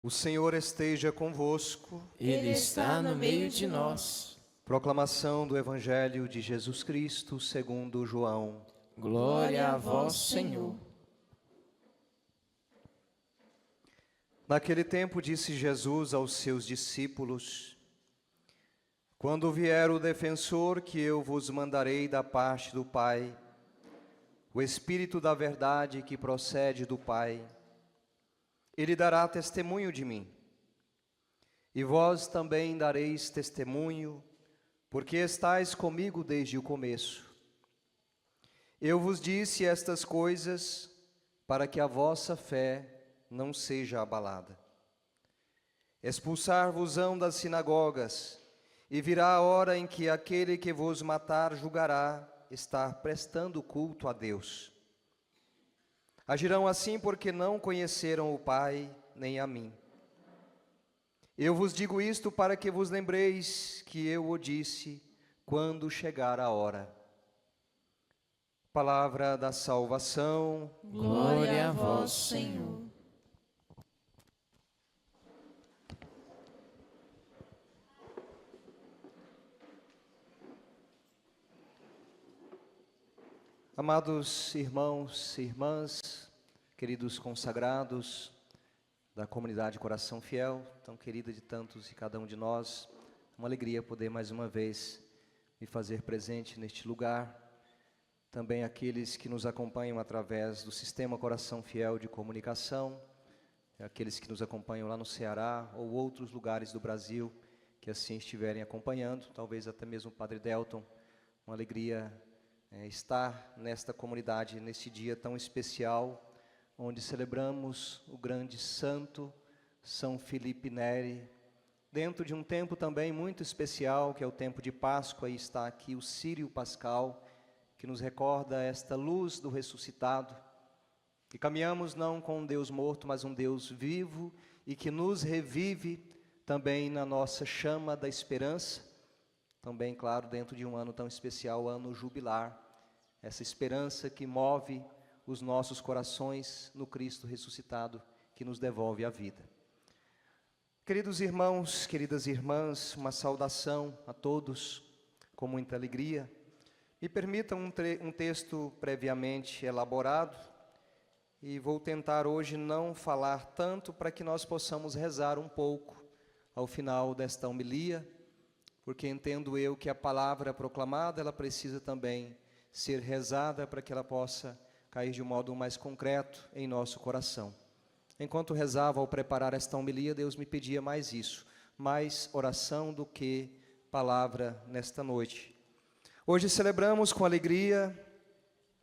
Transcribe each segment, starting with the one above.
O Senhor esteja convosco. Ele está no meio de nós. Proclamação do Evangelho de Jesus Cristo segundo João. Glória a vós, Senhor. Naquele tempo disse Jesus aos seus discípulos: Quando vier o defensor que eu vos mandarei da parte do Pai, o Espírito da verdade que procede do Pai, ele dará testemunho de mim. E vós também dareis testemunho, porque estais comigo desde o começo. Eu vos disse estas coisas para que a vossa fé não seja abalada. Expulsar-vos-ão das sinagogas, e virá a hora em que aquele que vos matar julgará estar prestando culto a Deus. Agirão assim porque não conheceram o Pai nem a mim. Eu vos digo isto para que vos lembreis que eu o disse quando chegar a hora. Palavra da salvação. Glória a vós, Senhor. Amados irmãos e irmãs, queridos consagrados da comunidade Coração Fiel, tão querida de tantos e cada um de nós, uma alegria poder mais uma vez me fazer presente neste lugar. Também aqueles que nos acompanham através do Sistema Coração Fiel de Comunicação, aqueles que nos acompanham lá no Ceará ou outros lugares do Brasil que assim estiverem acompanhando, talvez até mesmo o Padre Delton, uma alegria estar nesta comunidade, neste dia tão especial, onde celebramos o grande santo São Filipe Neri, dentro de um tempo também muito especial, que é o tempo de Páscoa, e está aqui o Círio Pascal, que nos recorda esta luz do ressuscitado, e caminhamos não com um Deus morto, mas um Deus vivo, e que nos revive também na nossa chama da esperança, também, claro, dentro de um ano tão especial, ano jubilar, essa esperança que move os nossos corações no Cristo ressuscitado, que nos devolve a vida. Queridos irmãos, queridas irmãs, uma saudação a todos, com muita alegria. Me permitam um texto previamente elaborado, e vou tentar hoje não falar tanto para que nós possamos rezar um pouco ao final desta homilia, porque entendo eu que a palavra proclamada, ela precisa também ser rezada para que ela possa cair de um modo mais concreto em nosso coração. Enquanto rezava ao preparar esta homilia, Deus me pedia mais isso, mais oração do que palavra nesta noite. Hoje celebramos com alegria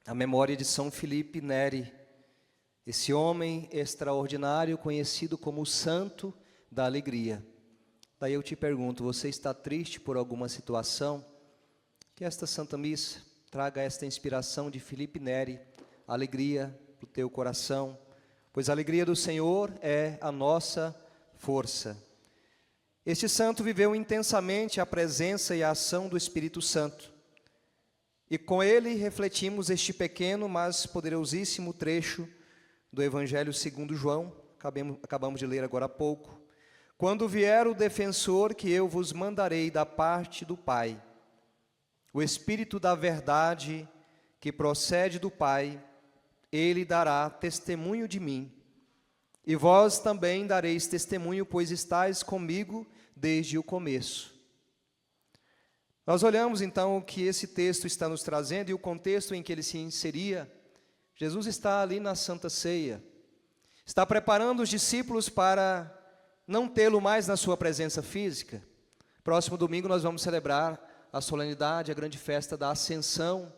a memória de São Filipe Neri, esse homem extraordinário conhecido como o Santo da Alegria. Daí eu te pergunto, você está triste por alguma situação? Que esta Santa Missa traga esta inspiração de Filipe Neri, alegria para o teu coração, pois a alegria do Senhor é a nossa força. Este santo viveu intensamente a presença e a ação do Espírito Santo, e com ele refletimos este pequeno, mas poderosíssimo trecho do Evangelho segundo João, acabamos de ler agora há pouco. Quando vier o defensor que eu vos mandarei da parte do Pai, o Espírito da verdade que procede do Pai, ele dará testemunho de mim. E vós também dareis testemunho, pois estáis comigo desde o começo. Nós olhamos então o que esse texto está nos trazendo e o contexto em que ele se inseria. Jesus está ali na Santa Ceia, está preparando os discípulos para não tê-lo mais na sua presença física. Próximo domingo nós vamos celebrar a solenidade, a grande festa da Ascensão,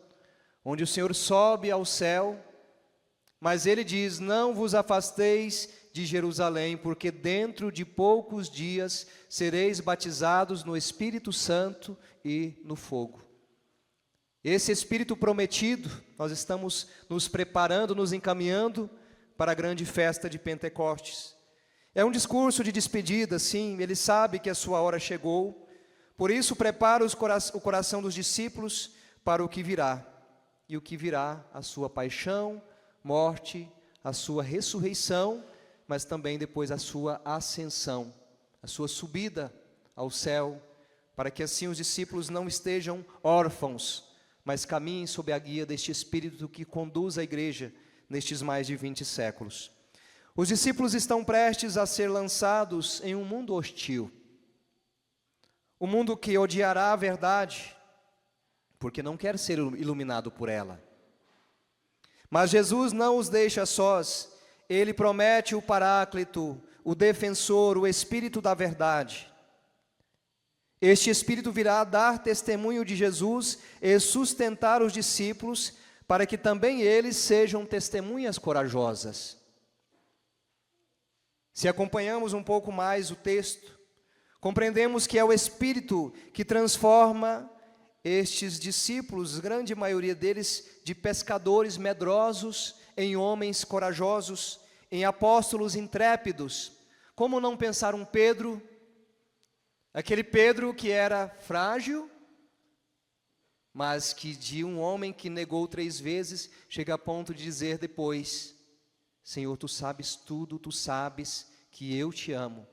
onde o Senhor sobe ao céu, mas ele diz: não vos afasteis de Jerusalém, porque dentro de poucos dias sereis batizados no Espírito Santo e no fogo. Esse Espírito prometido, nós estamos nos preparando, nos encaminhando para a grande festa de Pentecostes. É um discurso de despedida, sim, ele sabe que a sua hora chegou, por isso prepara o coração dos discípulos para o que virá. E o que virá, a sua paixão, morte, a sua ressurreição, mas também depois a sua ascensão, a sua subida ao céu, para que assim os discípulos não estejam órfãos, mas caminhem sob a guia deste Espírito que conduz a igreja nestes mais de 20 séculos. Os discípulos estão prestes a ser lançados em um mundo hostil, um mundo que odiará a verdade, porque não quer ser iluminado por ela. Mas Jesus não os deixa sós, Ele promete o Paráclito, o Defensor, o Espírito da verdade. Este Espírito virá dar testemunho de Jesus e sustentar os discípulos, para que também eles sejam testemunhas corajosas. Se acompanhamos um pouco mais o texto, compreendemos que é o Espírito que transforma estes discípulos, grande maioria deles de pescadores medrosos, em homens corajosos, em apóstolos intrépidos. Como não pensar um Pedro, aquele Pedro que era frágil, mas que de um homem que negou 3 vezes, chega a ponto de dizer depois: Senhor, Tu sabes tudo, Tu sabes que eu te amo.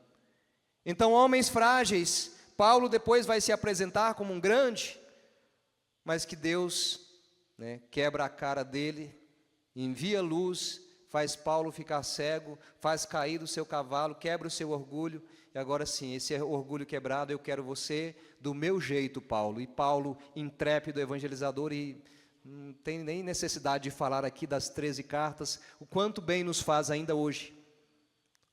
Então, homens frágeis, Paulo depois vai se apresentar como um grande, mas que Deus, quebra a cara dele, envia luz, faz Paulo ficar cego, faz cair do seu cavalo, quebra o seu orgulho, e agora sim, esse orgulho quebrado, eu quero você do meu jeito, Paulo. E Paulo, intrépido evangelizador, e não tem nem necessidade de falar aqui das 13 cartas, o quanto bem nos faz ainda hoje.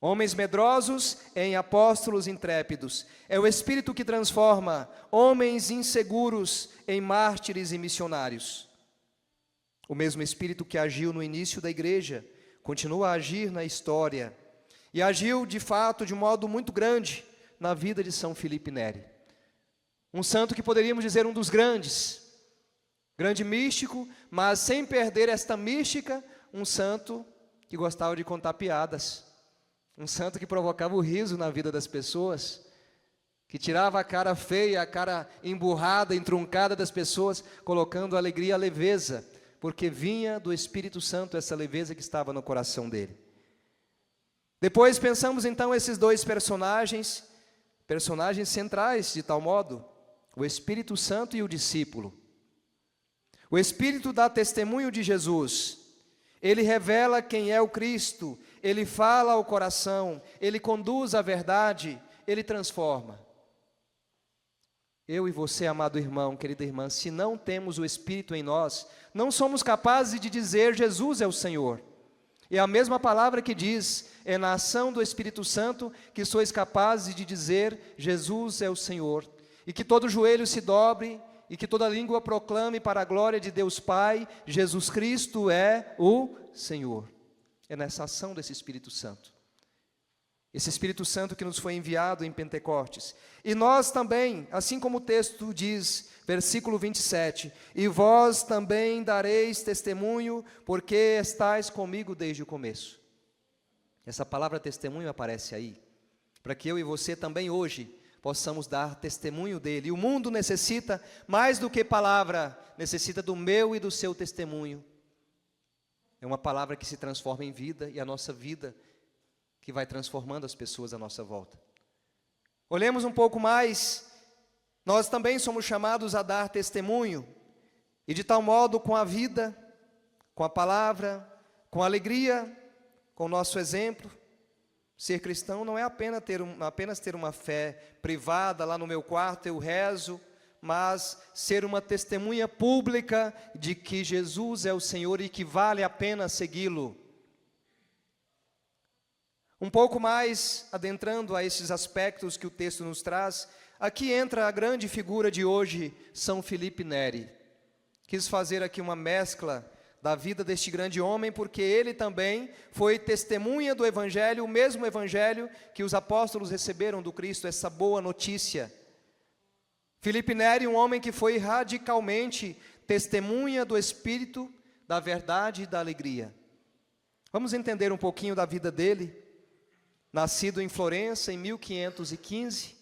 Homens medrosos em apóstolos intrépidos. É o Espírito que transforma homens inseguros em mártires e missionários. O mesmo Espírito que agiu no início da igreja, continua a agir na história. E agiu, de fato, de modo muito grande na vida de São Filipe Neri. Um santo que poderíamos dizer um dos grandes. Grande místico, mas sem perder esta mística, um santo que gostava de contar piadas. Um santo que provocava o riso na vida das pessoas, que tirava a cara feia, a cara emburrada, entruncada das pessoas, colocando alegria e a leveza, porque vinha do Espírito Santo essa leveza que estava no coração dele. Depois pensamos então esses 2 personagens centrais de tal modo, o Espírito Santo e o discípulo. O Espírito dá testemunho de Jesus, ele revela quem é o Cristo, ele fala ao coração, ele conduz à verdade, ele transforma. Eu e você, amado irmão, querida irmã, se não temos o Espírito em nós, não somos capazes de dizer Jesus é o Senhor. É a mesma palavra que diz, é na ação do Espírito Santo que sois capazes de dizer Jesus é o Senhor. E que todo joelho se dobre, e que toda língua proclame para a glória de Deus Pai, Jesus Cristo é o Senhor. É nessa ação desse Espírito Santo. Esse Espírito Santo que nos foi enviado em Pentecostes. E nós também, assim como o texto diz, versículo 27, e vós também dareis testemunho, porque estáis comigo desde o começo. Essa palavra testemunho aparece aí, para que eu e você também hoje possamos dar testemunho dele. E o mundo necessita, mais do que palavra, necessita do meu e do seu testemunho. É uma palavra que se transforma em vida, e a nossa vida que vai transformando as pessoas à nossa volta. Olhemos um pouco mais, nós também somos chamados a dar testemunho, e de tal modo com a vida, com a palavra, com a alegria, com o nosso exemplo. Ser cristão não é apenas ter uma fé privada, lá no meu quarto eu rezo, mas ser uma testemunha pública de que Jesus é o Senhor e que vale a pena segui-lo. Um pouco mais adentrando a esses aspectos que o texto nos traz, aqui entra a grande figura de hoje, São Filipe Neri. Quis fazer aqui uma mescla da vida deste grande homem, porque ele também foi testemunha do Evangelho, o mesmo Evangelho que os apóstolos receberam do Cristo, essa boa notícia. Filipe Neri, um homem que foi radicalmente testemunha do Espírito, da verdade e da alegria. Vamos entender um pouquinho da vida dele. Nascido em Florença em 1515,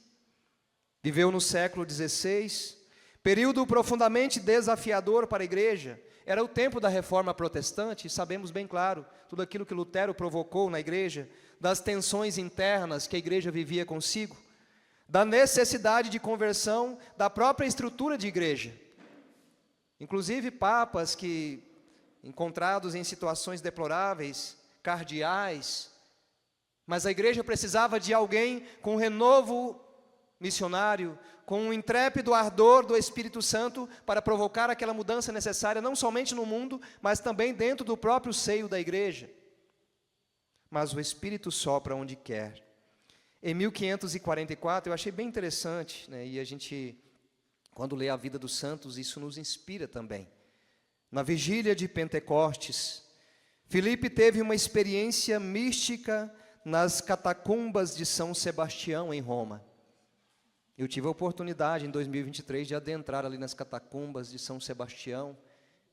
viveu no século XVI, período profundamente desafiador para a igreja. Era o tempo da reforma protestante, e sabemos bem claro, tudo aquilo que Lutero provocou na igreja, das tensões internas que a igreja vivia consigo, da necessidade de conversão da própria estrutura de igreja. Inclusive papas que, encontrados em situações deploráveis, cardeais, mas a igreja precisava de alguém com renovo missionário, com um intrépido ardor do Espírito Santo para provocar aquela mudança necessária, não somente no mundo, mas também dentro do próprio seio da igreja. Mas o Espírito sopra onde quer. Em 1544, eu achei bem interessante, né? E a gente, quando lê a vida dos santos, isso nos inspira também. Na vigília de Pentecostes, Filipe teve uma experiência mística nas catacumbas de São Sebastião, em Roma. Eu tive a oportunidade, em 2023, de adentrar ali nas catacumbas de São Sebastião.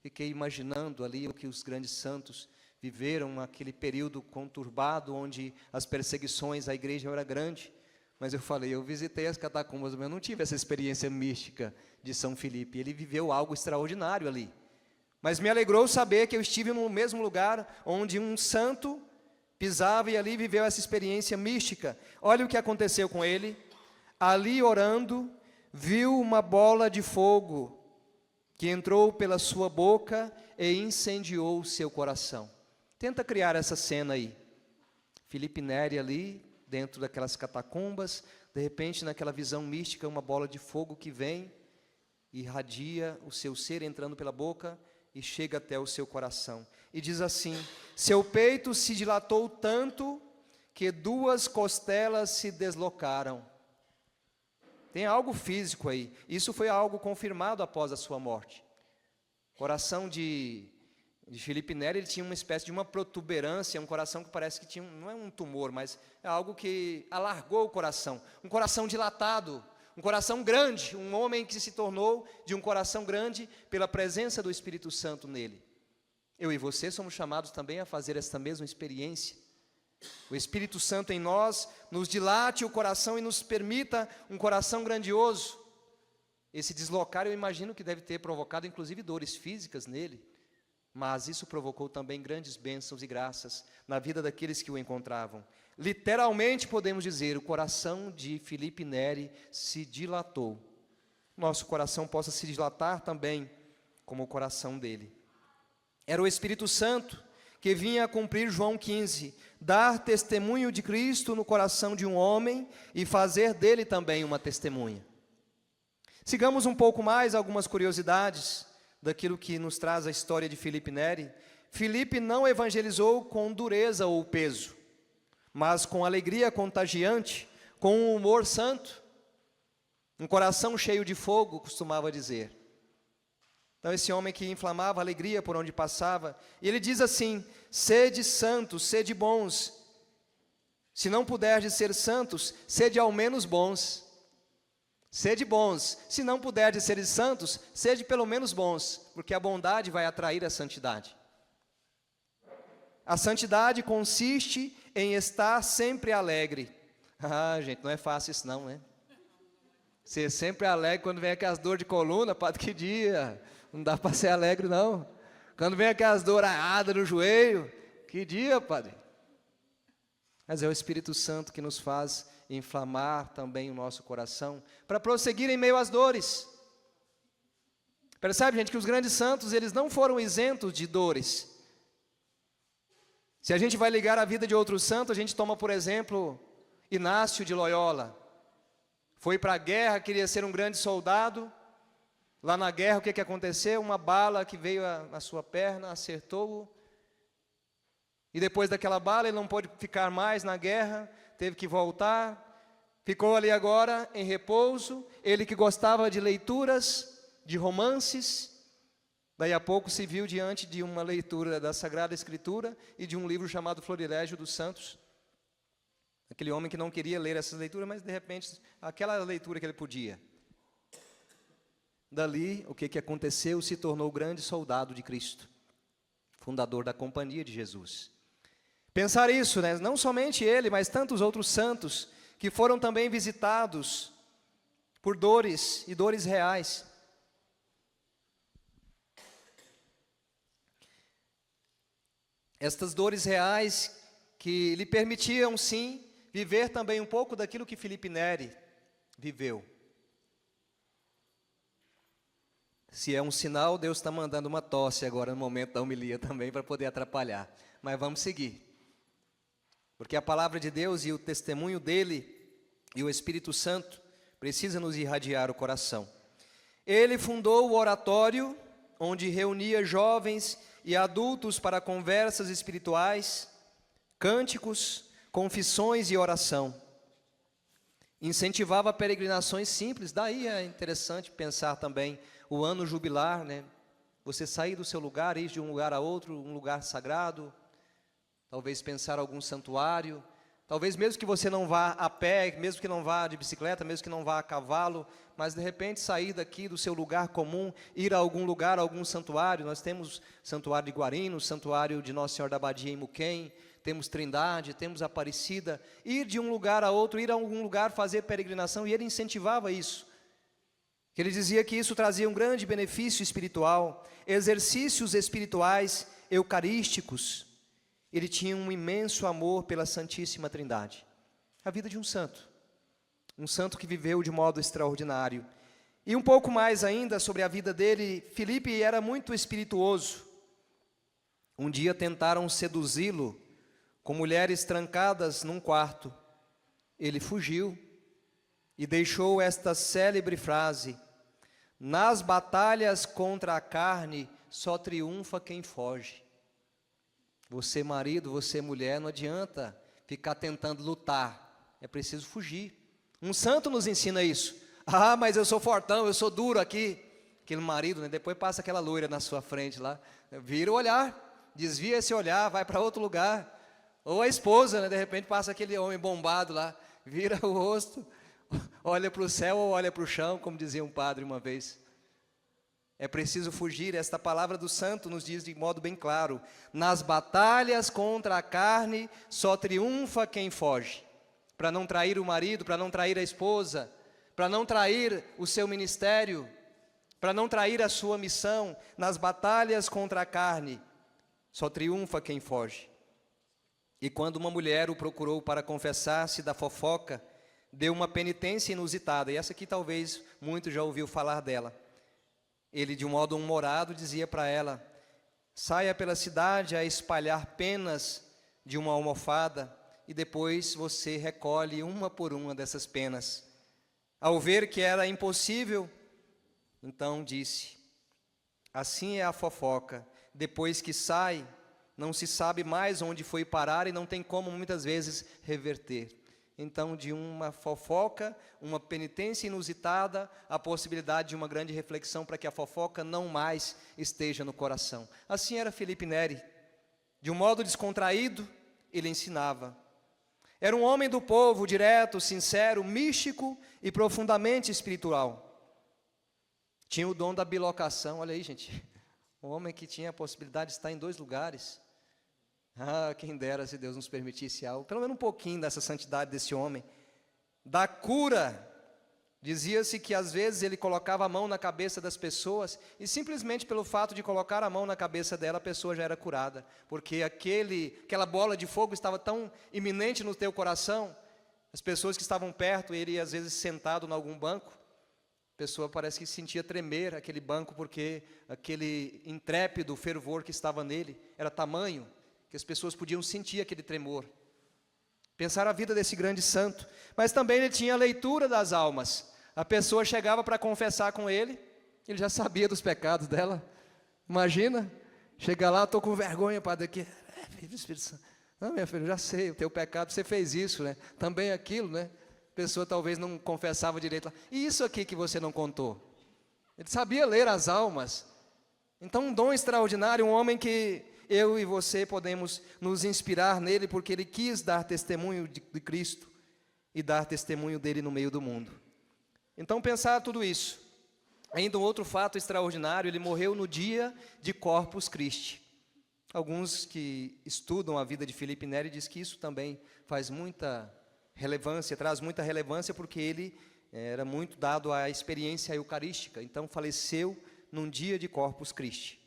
Fiquei imaginando ali o que os grandes santos viveram naquele período conturbado, onde as perseguições à igreja eram grandes. Mas eu falei, eu visitei as catacumbas, mas eu não tive essa experiência mística de São Filipe. Ele viveu algo extraordinário ali. Mas me alegrou saber que eu estive no mesmo lugar onde um santo pisava e ali viveu essa experiência mística. Olha o que aconteceu com ele. Ali orando, viu uma bola de fogo que entrou pela sua boca e incendiou o seu coração. Tenta criar essa cena aí. Filipe Neri ali, dentro daquelas catacumbas, de repente naquela visão mística, uma bola de fogo que vem, irradia o seu ser entrando pela boca e chega até o seu coração. E diz assim, seu peito se dilatou tanto que 2 costelas se deslocaram. Tem algo físico aí. Isso foi algo confirmado após a sua morte. O coração de Filipe Neri, ele tinha uma espécie de uma protuberância, um coração que parece que tinha, não é um tumor, mas é algo que alargou o coração. Um coração dilatado, um coração grande, um homem que se tornou de um coração grande pela presença do Espírito Santo nele. Eu e você somos chamados também a fazer esta mesma experiência. O Espírito Santo em nós nos dilate o coração e nos permita um coração grandioso. Esse deslocar eu imagino que deve ter provocado inclusive dores físicas nele, mas isso provocou também grandes bênçãos e graças na vida daqueles que o encontravam. Literalmente podemos dizer, o coração de Filipe Neri se dilatou. Nosso coração possa se dilatar também como o coração dele. Era o Espírito Santo que vinha a cumprir João 15, dar testemunho de Cristo no coração de um homem e fazer dele também uma testemunha. Sigamos um pouco mais algumas curiosidades daquilo que nos traz a história de Filipe Neri. Filipe não evangelizou com dureza ou peso, mas com alegria contagiante, com um humor santo, um coração cheio de fogo, costumava dizer. Então esse homem que inflamava a alegria por onde passava, e ele diz assim, sede santos, sede bons, se não puderdes ser santos, sede ao menos bons. Sede bons, se não puderdes ser santos, sede pelo menos bons, porque a bondade vai atrair a santidade. A santidade consiste em estar sempre alegre. Ah, gente, não é fácil isso não, né? Ser sempre alegre quando vem aquelas dores de coluna, padre, que dia? Não dá para ser alegre não. Quando vem aquelas douradas no joelho, que dia, padre? Mas é o Espírito Santo que nos faz inflamar também o nosso coração, para prosseguir em meio às dores. Percebe, gente, que os grandes santos, eles não foram isentos de dores. Se a gente vai ligar a vida de outros santos, a gente toma, por exemplo, Inácio de Loyola. Foi para a guerra, queria ser um grande soldado. Lá na guerra, o que aconteceu? Uma bala que veio na sua perna, acertou-o. E depois daquela bala, ele não pôde ficar mais na guerra, teve que voltar. Ficou ali agora em repouso. Ele que gostava de leituras, de romances. Daí a pouco se viu diante de uma leitura da Sagrada Escritura e de um livro chamado Florilégio dos Santos. Aquele homem que não queria ler essas leituras, mas de repente, aquela leitura que ele podia. Dali, o que aconteceu? Se tornou grande soldado de Cristo, fundador da Companhia de Jesus. Pensar isso, né? Não somente ele, mas tantos outros santos que foram também visitados por dores e dores reais. Estas dores reais que lhe permitiam, sim, viver também um pouco daquilo que Felipe Neri viveu. Se é um sinal, Deus está mandando uma tosse agora no momento da homilia também, para poder atrapalhar. Mas vamos seguir. Porque a palavra de Deus e o testemunho dele e o Espírito Santo precisa nos irradiar o coração. Ele fundou o oratório, onde reunia jovens e adultos para conversas espirituais, cânticos, confissões e oração. Incentivava peregrinações simples, daí é interessante pensar também o ano jubilar, né? Você sair do seu lugar, ir de um lugar a outro, um lugar sagrado, talvez pensar algum santuário, talvez mesmo que você não vá a pé, mesmo que não vá de bicicleta, mesmo que não vá a cavalo, mas de repente sair daqui do seu lugar comum, ir a algum lugar, a algum santuário. Nós temos santuário de Guarino, santuário de Nossa Senhora da Abadia em Muquem, temos Trindade, temos Aparecida, ir de um lugar a outro, ir a algum lugar fazer peregrinação, e ele incentivava isso. Ele dizia que isso trazia um grande benefício espiritual, exercícios espirituais eucarísticos. Ele tinha um imenso amor pela Santíssima Trindade. A vida de um santo que viveu de modo extraordinário. E um pouco mais ainda sobre a vida dele, Filipe era muito espirituoso. Um dia tentaram seduzi-lo com mulheres trancadas num quarto. Ele fugiu e deixou esta célebre frase: nas batalhas contra a carne só triunfa quem foge. Você marido, você mulher, não adianta ficar tentando lutar, é preciso fugir. Um santo nos ensina isso. Ah, mas eu sou fortão, eu sou duro aqui. Aquele marido, né, depois passa aquela loira na sua frente lá, vira o olhar, desvia esse olhar, vai para outro lugar. Ou a esposa, né, de repente passa aquele homem bombado lá, vira o rosto, olha para o céu ou olha para o chão, como dizia um padre uma vez. É preciso fugir. Esta palavra do santo nos diz de modo bem claro: nas batalhas contra a carne só triunfa quem foge. Para não trair o marido, para não trair a esposa, para não trair o seu ministério, para não trair a sua missão, nas batalhas contra a carne só triunfa quem foge. E quando uma mulher o procurou para confessar-se da fofoca, deu uma penitência inusitada, e essa aqui talvez muito já ouviu falar dela. Ele, de um modo humorado, dizia para ela: saia pela cidade a espalhar penas de uma almofada, e depois você recolhe uma por uma dessas penas. Ao ver que era impossível, então disse: assim é a fofoca, depois que sai, não se sabe mais onde foi parar e não tem como muitas vezes reverter. Então, de uma fofoca, uma penitência inusitada, a possibilidade de uma grande reflexão para que a fofoca não mais esteja no coração. Assim era Felipe Neri. De um modo descontraído, ele ensinava. Era um homem do povo, direto, sincero, místico e profundamente espiritual. Tinha o dom da bilocação, olha aí, gente. Um homem que tinha a possibilidade de estar em 2 lugares. Ah, quem dera se Deus nos permitisse algo, pelo menos um pouquinho dessa santidade desse homem. Da cura, dizia-se que às vezes ele colocava a mão na cabeça das pessoas, e simplesmente pelo fato de colocar a mão na cabeça dela, a pessoa já era curada, porque aquela bola de fogo estava tão iminente no teu coração. As pessoas que estavam perto, ele às vezes sentado em algum banco, a pessoa parece que sentia tremer aquele banco, porque aquele intrépido fervor que estava nele era tamanho, que as pessoas podiam sentir aquele tremor. Pensar a vida desse grande santo. Mas também ele tinha a leitura das almas. A pessoa chegava para confessar com ele, ele já sabia dos pecados dela. Imagina, chega lá, estou com vergonha, padre, aqui. Filho do Espírito Santo. Não, minha filha, eu já sei, o teu pecado, você fez isso, né? Também aquilo, né? A pessoa talvez não confessava direito. E isso aqui que você não contou? Ele sabia ler as almas. Então, um dom extraordinário, um homem que eu e você podemos nos inspirar nele, porque ele quis dar testemunho de Cristo e dar testemunho dele no meio do mundo. Então, pensar tudo isso. Ainda um outro fato extraordinário: ele morreu no dia de Corpus Christi. Alguns que estudam a vida de Felipe Neri dizem que isso também faz muita relevância, traz muita relevância, porque ele era muito dado à experiência eucarística. Então, faleceu num dia de Corpus Christi,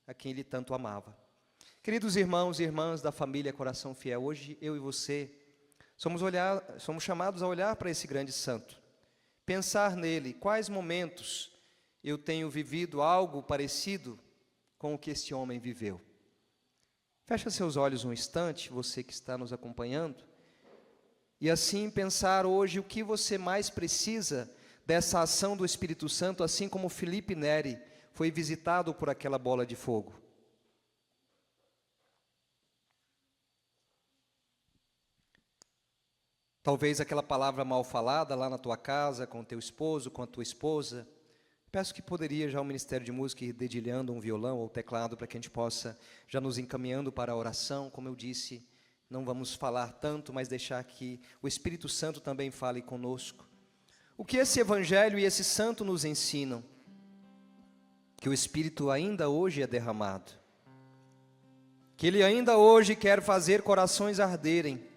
a quem ele tanto amava. Queridos irmãos e irmãs da família Coração Fiel, hoje eu e você somos chamados a olhar para esse grande santo, pensar nele, quais momentos eu tenho vivido algo parecido com o que este homem viveu. Fecha seus olhos um instante, você que está nos acompanhando, e assim pensar hoje o que você mais precisa dessa ação do Espírito Santo, assim como Felipe Neri foi visitado por aquela bola de fogo. Talvez aquela palavra mal falada lá na tua casa, com o teu esposo, com a tua esposa. Peço que poderia já o Ministério de Música ir dedilhando um violão ou teclado para que a gente possa, já nos encaminhando para a oração. Como eu disse, não vamos falar tanto, mas deixar que o Espírito Santo também fale conosco. O que esse Evangelho e esse Santo nos ensinam? Que o Espírito ainda hoje é derramado. Que Ele ainda hoje quer fazer corações arderem.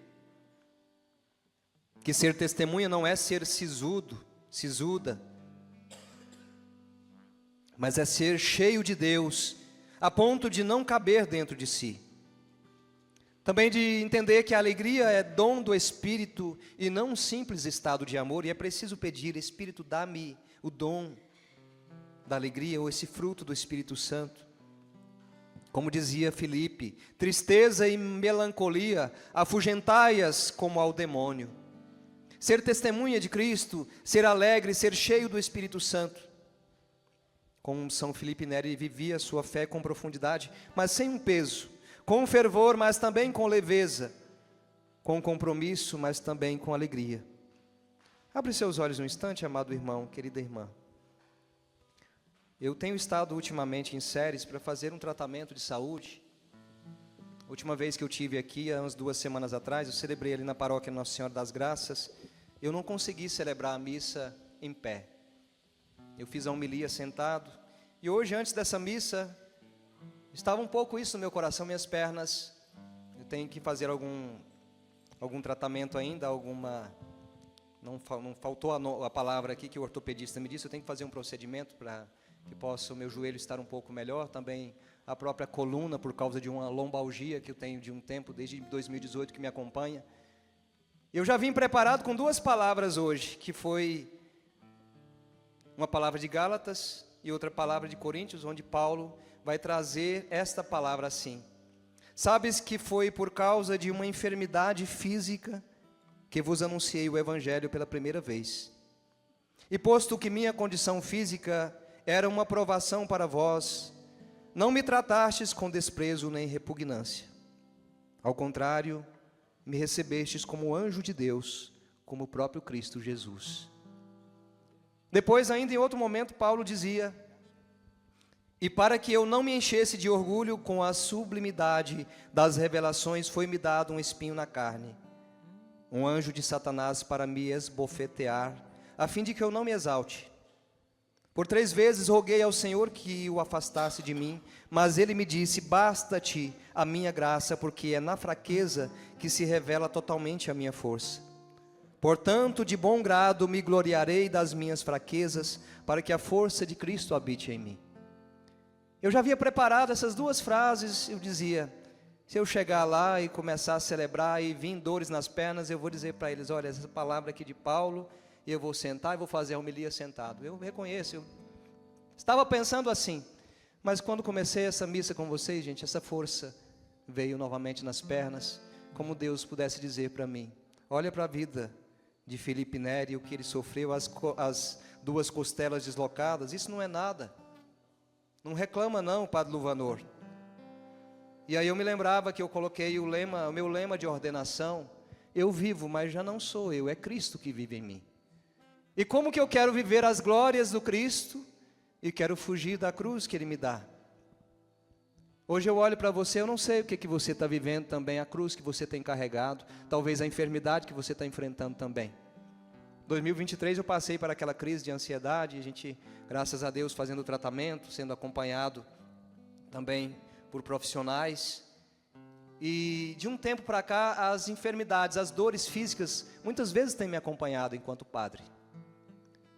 Que ser testemunha não é ser sisuda, mas é ser cheio de Deus, a ponto de não caber dentro de si. Também de entender que a alegria é dom do Espírito e não um simples estado de amor, e é preciso pedir: Espírito, dá-me o dom da alegria, ou esse fruto do Espírito Santo. Como dizia Filipe, tristeza e melancolia, afugentai-as como ao demônio. Ser testemunha de Cristo, ser alegre, ser cheio do Espírito Santo. Como São Felipe Neri vivia a sua fé com profundidade, mas sem um peso, com fervor, mas também com leveza, com compromisso, mas também com alegria. Abre seus olhos um instante, amado irmão, querida irmã. Eu tenho estado ultimamente em séries para fazer um tratamento de saúde. A última vez que eu tive aqui, há umas 2 semanas atrás, eu celebrei ali na paróquia Nossa Senhora das Graças. Eu não consegui celebrar a missa em pé. Eu fiz a homilia sentado. E hoje, antes dessa missa, estava um pouco isso no meu coração, minhas pernas. Eu tenho que fazer algum tratamento ainda, não faltou a palavra aqui que o ortopedista me disse. Eu tenho que fazer um procedimento para que possa o meu joelho estar um pouco melhor. Também a própria coluna, por causa de uma lombalgia que eu tenho de um tempo, desde 2018, que me acompanha. Eu já vim preparado com 2 palavras hoje, que foi uma palavra de Gálatas e outra palavra de Coríntios, onde Paulo vai trazer esta palavra assim: sabes que foi por causa de uma enfermidade física que vos anunciei o Evangelho pela primeira vez. E posto que minha condição física era uma provação para vós, não me tratastes com desprezo nem repugnância. Ao contrário, me recebestes como anjo de Deus, como o próprio Cristo Jesus. Depois, ainda em outro momento, Paulo dizia: e para que eu não me enchesse de orgulho com a sublimidade das revelações, foi-me dado um espinho na carne, um anjo de Satanás para me esbofetear, a fim de que eu não me exalte. Por 3 vezes roguei ao Senhor que o afastasse de mim, mas ele me disse: basta-te a minha graça, porque é na fraqueza que se revela totalmente a minha força. Portanto, de bom grado me gloriarei das minhas fraquezas, para que a força de Cristo habite em mim. Eu já havia preparado essas 2 frases. Eu dizia: se eu chegar lá e começar a celebrar e vir dores nas pernas, eu vou dizer para eles: olha, essa palavra aqui de Paulo, e eu vou sentar e vou fazer a homilia sentado. Eu reconheço, eu estava pensando assim, mas quando comecei essa missa com vocês, gente, essa força veio novamente nas pernas, como Deus pudesse dizer para mim: olha para a vida de Felipe Neri, o que ele sofreu, as 2 costelas deslocadas, isso não é nada. Não reclama não, Padre Luvanor. E aí eu me lembrava que eu coloquei o meu lema de ordenação: eu vivo, mas já não sou eu, é Cristo que vive em mim. E como que eu quero viver as glórias do Cristo e quero fugir da cruz que Ele me dá? Hoje eu olho para você, eu não sei o que você está vivendo também, a cruz que você tem carregado, talvez a enfermidade que você está enfrentando também. 2023 eu passei para aquela crise de ansiedade, a gente, graças a Deus, fazendo tratamento, sendo acompanhado também por profissionais. E de um tempo para cá, as enfermidades, as dores físicas, muitas vezes têm me acompanhado enquanto padre.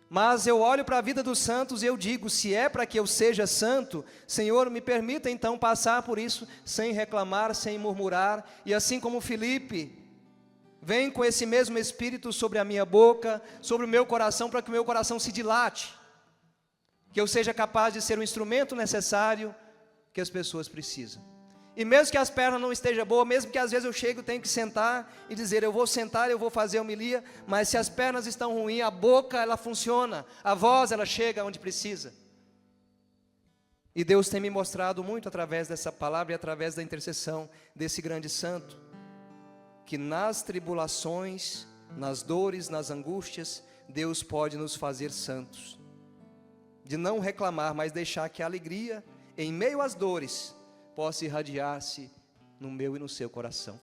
Mas eu olho para a vida dos santos e eu digo, se é para que eu seja santo, Senhor, me permita então passar por isso sem reclamar, sem murmurar, e assim como Filipe, vem com esse mesmo Espírito sobre a minha boca, sobre o meu coração, para que o meu coração se dilate, que eu seja capaz de ser o instrumento necessário que as pessoas precisam. E mesmo que as pernas não estejam boas, mesmo que às vezes eu chego, tenho que sentar e dizer, eu vou sentar, eu vou fazer a homilia, mas se as pernas estão ruins, a boca ela funciona, a voz ela chega onde precisa. E Deus tem me mostrado muito através dessa palavra e através da intercessão desse grande santo, que nas tribulações, nas dores, nas angústias, Deus pode nos fazer santos. De não reclamar, mas deixar que a alegria, em meio às dores, possa irradiar-se no meu e no seu coração.